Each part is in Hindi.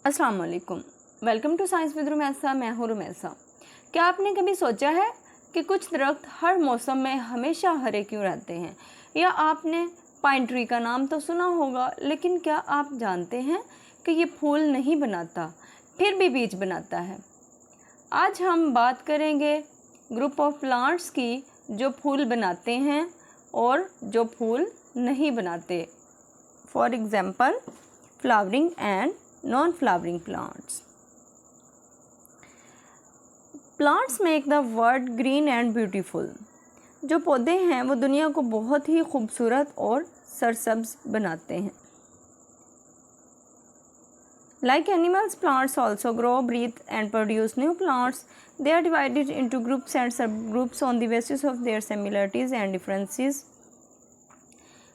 अस्सलाम वालेकुम। Welcome to science with Rumaisa. मैं हूँ रुमैसा। क्या आपने कभी सोचा है कि कुछ दरख्त हर मौसम में हमेशा हरे क्यों रहते हैं? या आपने पाइन ट्री का नाम तो सुना होगा, लेकिन क्या आप जानते हैं कि ये फूल नहीं बनाता, फिर भी बीज बनाता है? आज हम बात करेंगे ग्रुप ऑफ प्लांट्स की जो फूल बनाते हैं और जो फूल नहीं बनाते। For example, flowering and non flowering plants. Plants make the world green and beautiful. जो पौधे हैं वो दुनिया को बहुत ही खूबसूरत और सरसब्ज बनाते हैं। Like animals, plants also grow, breathe and produce new plants. They are divided into groups and subgroups on the basis of their similarities and differences.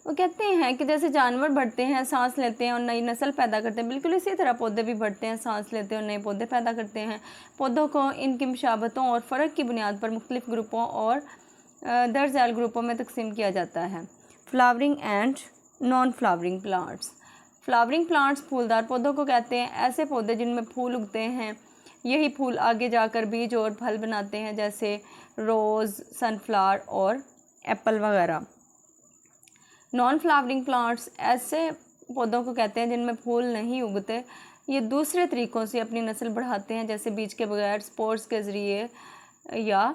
वो कहते हैं कि जैसे जानवर बढ़ते हैं, सांस लेते हैं और नई नस्ल पैदा करते हैं, बिल्कुल इसी तरह पौधे भी बढ़ते हैं, सांस लेते हैं और नए पौधे पैदा करते हैं। पौधों को इनकी मुशाबतों और फ़र्क की बुनियाद पर मुख्तलिफ़ ग्रुपों और दर्ज झैल ग्रुपों में तकसीम किया जाता है। Flowering and non flowering plants. Flowering plants फूलदार पौधों को कहते हैं। ऐसे पौधे जिनमें फूल उगते हैं, यही फूल आगे जाकर बीज और फल बनाते हैं, जैसे रोज़, सनफ्लावर और एप्पल वगैरह। नॉन फ्लावरिंग प्लांट्स ऐसे पौधों को कहते हैं जिनमें फूल नहीं उगते। ये दूसरे तरीक़ों से अपनी नस्ल बढ़ाते हैं, जैसे बीज के बगैर, स्पोर्स के ज़रिए या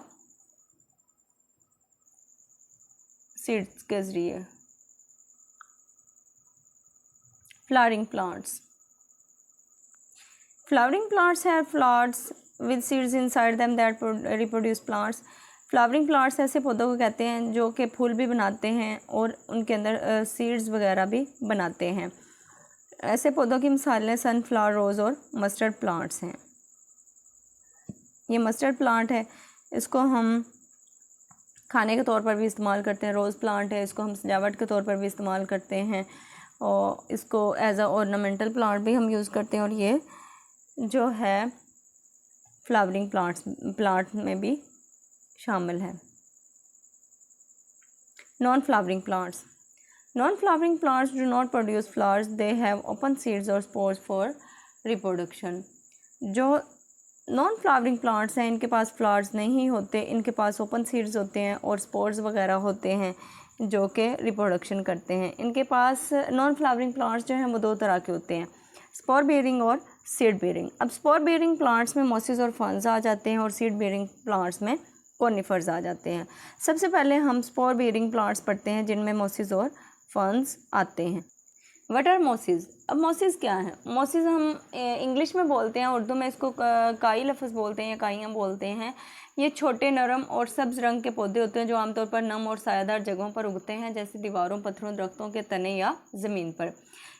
सीड्स के ज़रिए। Flowering plants. Flowering plants have flowers with seeds inside them that reproduce plants. Flowering plants ऐसे पौधों को कहते हैं जो कि फूल भी बनाते हैं और उनके अंदर सीड्स वगैरह भी बनाते हैं। ऐसे पौधों की मिसालें सनफ्लावर, रोज़ और मस्टर्ड प्लांट्स हैं। ये मस्टर्ड प्लांट है, इसको हम खाने के तौर पर भी इस्तेमाल करते हैं। रोज़ प्लांट है, इसको हम सजावट के तौर पर भी इस्तेमाल करते हैं और इसको एज अ ऑर्नामेंटल प्लांट भी हम यूज़ करते हैं। और ये जो है फ्लावरिंग प्लांट में भी शामिल है। Non flowering plants. Non flowering plants do not produce flowers, they have open seeds और स्पोर्स फॉर रिप्रोडक्शन। जो नॉन फ्लावरिंग प्लांट्स हैं, इनके पास फ्लावर्स नहीं होते, इनके पास ओपन सीड्स होते हैं और स्पोर्स वगैरह होते हैं जो कि रिप्रोडक्शन करते हैं। इनके पास नॉन फ्लावरिंग प्लांट्स जो हैं वो दो तरह के होते हैं, स्पोर बेयरिंग और सीड बेयरिंग। अब स्पोर बेयरिंग प्लांट्स में मॉसिस और फर्न्स आ जाते हैं और सीड बेयरिंग प्लांट्स में कॉनिफर्स आ जाते हैं। सबसे पहले हम स्पोर बेयरिंग प्लांट्स पढ़ते हैं जिनमें मॉसिस और फर्न्स आते हैं। What are mosses? अब मॉसिस क्या है? मॉसिस हम इंग्लिश में बोलते हैं, उर्दू में इसको काई लफ्ज़ बोलते हैं या काइयाँ बोलते हैं। ये छोटे, नरम और सब्ज़ रंग के पौधे होते हैं जो आमतौर पर नम और सायादार जगहों पर उगते हैं, जैसे दीवारों, पत्थरों, दरख्तों के तने या ज़मीन पर।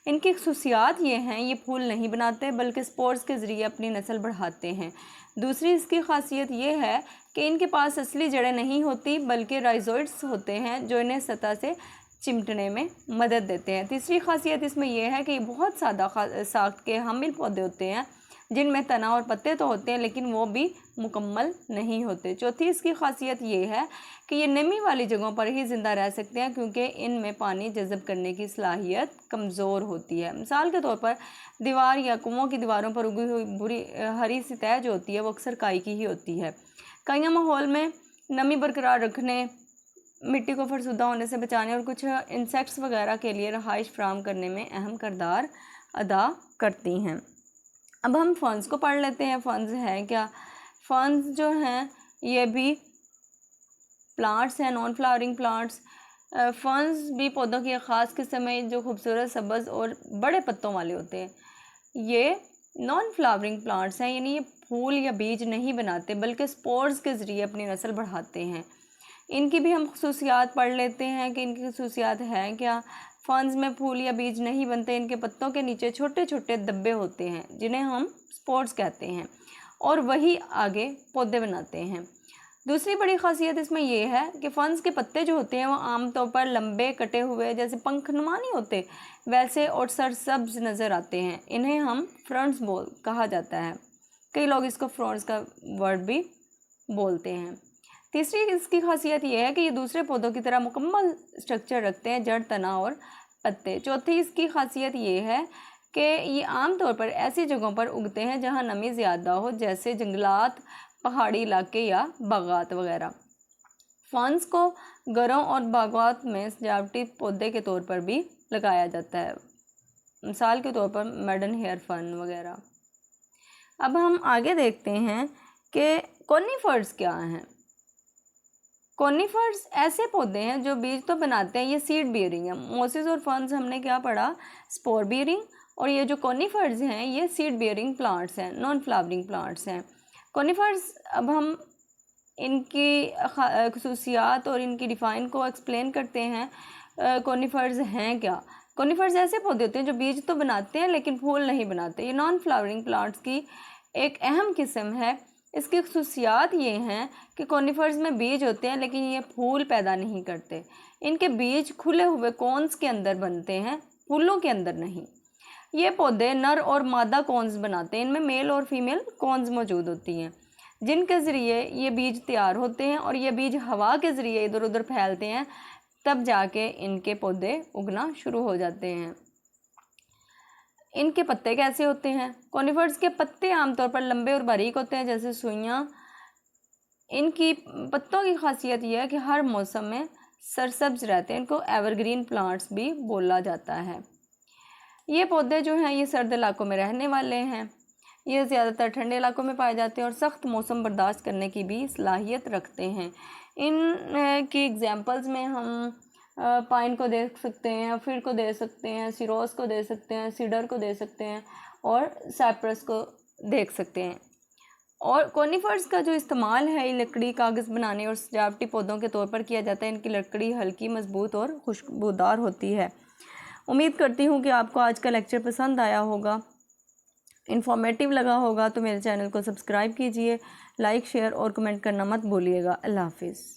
इनकी खसूसियात ये हैं, ये फूल नहीं बनाते बल्कि स्पोर्स के ज़रिए अपनी नस्ल बढ़ाते हैं। दूसरी इसकी खासियत ये है कि इनके पास असली जड़ें नहीं होती बल्कि राइजोइड्स होते हैं जो इन्हें सतह से चिमटने में मदद देते हैं। तीसरी खासियत इसमें यह है कि ये बहुत सादा साख्त के हामिल पौधे होते हैं जिनमें तना और पत्ते तो होते हैं लेकिन वो भी मुकम्मल नहीं होते। चौथी इसकी खासियत ये है कि ये नमी वाली जगहों पर ही ज़िंदा रह सकते हैं क्योंकि इनमें पानी जज़ब करने की सलाहियत कमज़ोर होती है। मिसाल के तौर पर दीवार या कुओं की दीवारों पर उगी हुई बुरी हरी सी तह जो होती है वो अक्सर काई की ही होती है। काइयाँ माहौल में नमी बरकरार रखने, मिट्टी को फरसुदा होने से बचाने और कुछ इंसेक्ट्स वगैरह के लिए रहाइश फराहम करने में अहम किरदार अदा करती हैं। अब हम फर्न्स को पढ़ लेते हैं। फर्न्स हैं क्या? फर्न्स जो हैं ये भी प्लांट्स हैं, नॉन फ्लावरिंग प्लांट्स। फर्न्स भी पौधों की एक ख़ास किस्म है जो खूबसूरत, सब्ज़ और बड़े पत्तों वाले होते हैं। ये नॉन फ्लावरिंग प्लांट्स हैं, यानी ये फूल या बीज नहीं बनाते बल्कि स्पोर्स के ज़रिए अपनी नस्ल बढ़ाते हैं। इनकी भी हम खसूसियात पढ़ लेते हैं कि इनकी खसूसियात हैं क्या। फर्न्स में फूल या बीज नहीं बनते, इनके पत्तों के नीचे छोटे छोटे धब्बे होते हैं जिन्हें हम स्पोर्स कहते हैं और वही आगे पौधे बनाते हैं। दूसरी बड़ी खासियत इसमें यह है कि फर्न्स के पत्ते जो होते हैं वो आमतौर पर लंबे, कटे हुए, जैसे पंखनुमा नहीं होते वैसे और सरसब्ज नज़र आते हैं। इन्हें हम फ्रंट्स कहा जाता है। कई लोग इसको फ्रंट्स का वर्ड भी बोलते हैं। तीसरी इसकी खासियत यह है कि ये दूसरे पौधों की तरह मुकम्मल स्ट्रक्चर रखते हैं, जड़, तना और पत्ते। चौथी इसकी खासियत ये है कि ये आम तौर पर ऐसी जगहों पर उगते हैं जहाँ नमी ज़्यादा हो, जैसे जंगलात, पहाड़ी इलाके या बागात वगैरह। फर्न्स को घरों और बागात में सजावटी पौधे के तौर पर भी लगाया जाता है, मिसाल के तौर पर मेडन हेयर फर्न वगैरह। अब हम आगे देखते हैं कि कॉनिफर्स क्या हैं। कॉनिफर्स ऐसे पौधे हैं जो बीज तो बनाते हैं, ये सीड बियरिंग है। मोसेस और फर्न्स हमने क्या पढ़ा, स्पोर बियरिंग, और ये जो कॉनिफर्स हैं ये सीड बियरिंग प्लांट्स हैं, नॉन फ्लावरिंग प्लांट्स हैं। कॉनिफर्स, अब हम इनकी खसूसियात और इनकी डिफ़ाइन को एक्सप्लेन करते हैं। कॉनिफर्स हैं क्या? कॉनिफर्स ऐसे पौधे होते हैं जो बीज तो बनाते हैं लेकिन फूल नहीं बनाते। ये नॉन फ्लावरिंग प्लांट्स की एक अहम किस्म है। इसकी खसूसियात ये हैं कि कॉनिफर्स में बीज होते हैं लेकिन ये फूल पैदा नहीं करते। इनके बीज खुले हुए कॉन्स के अंदर बनते हैं, फूलों के अंदर नहीं। ये पौधे नर और मादा कॉन्स बनाते हैं, इनमें मेल और फीमेल कॉन्स मौजूद होती हैं, जिनके ज़रिए ये बीज तैयार होते हैं और ये बीज हवा के ज़रिए इधर उधर फैलते हैं, तब जाके इनके पौधे उगना शुरू हो जाते हैं। इनके पत्ते कैसे होते हैं? कॉनिफर्स के पत्ते आमतौर पर लंबे और बारीक होते हैं जैसे सुइयाँ। इनकी पत्तों की खासियत यह है कि हर मौसम में सरसब्ज रहते हैं। इनको एवरग्रीन प्लांट्स भी बोला जाता है। ये पौधे जो हैं ये सर्द इलाकों में रहने वाले हैं। ये ज़्यादातर ठंडे इलाकों में पाए जाते हैं और सख्त मौसम बर्दाश्त करने की भी सलाहियत रखते हैं। इन की एग्जांपल्स में हम पाइन को देख सकते हैं, फिर को दे सकते हैं, सिरोस को दे सकते हैं, सीडर को दे सकते हैं और साइप्रस को देख सकते हैं। और कॉनिफर्स का जो इस्तेमाल है ये लकड़ी, कागज़ बनाने और सजावटी पौधों के तौर पर किया जाता है। इनकी लकड़ी हल्की, मजबूत और खुशबूदार होती है। उम्मीद करती हूँ कि आपको आज का लेक्चर पसंद आया होगा, इन्फॉर्मेटिव लगा होगा। तो मेरे चैनल को सब्सक्राइब कीजिए, लाइक, शेयर और कमेंट करना मत भूलिएगा। अल्लाह हाफिज़।